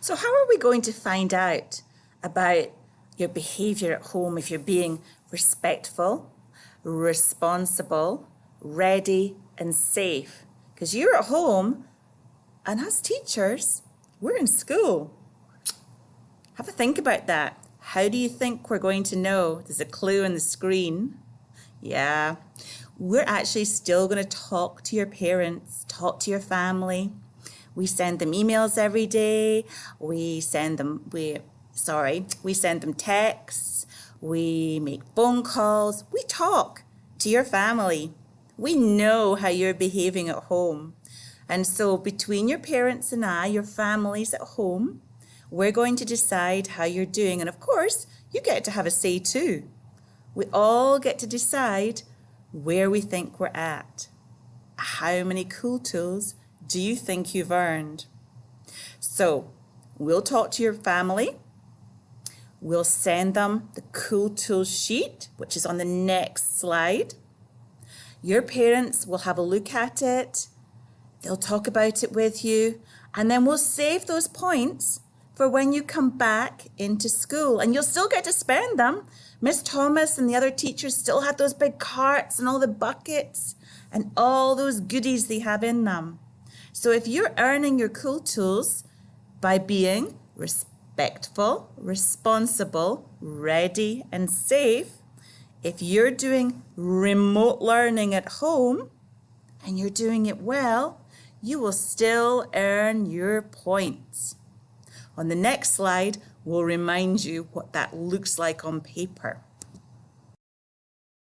So how are we going to find out about your behaviour at home if you're being respectful, responsible, ready and safe? Because you're at home and as teachers, we're in school. Have a think about that. How do you think we're going to know? There's a clue on the screen. Yeah, we're actually still going to talk to your parents, talk to your family. We send them emails every day. We send them texts. We make phone calls. We talk to your family. We know how you're behaving at home. And so between your parents and I, your families at home, we're going to decide how you're doing. And of course, you get to have a say too. We all get to decide where we think we're at. How many cool tools do you think you've earned? So we'll talk to your family. We'll send them the cool tools sheet, which is on the next slide. Your parents will have a look at it. They'll talk about it with you. And then we'll save those points for when you come back into school, and you'll still get to spend them. Miss Thomas and the other teachers still have those big carts and all the buckets and all those goodies they have in them. So if you're earning your cool tools by being respectful, responsible, ready and safe, if you're doing remote learning at home and you're doing it well, you will still earn your points. On the next slide, we'll remind you what that looks like on paper.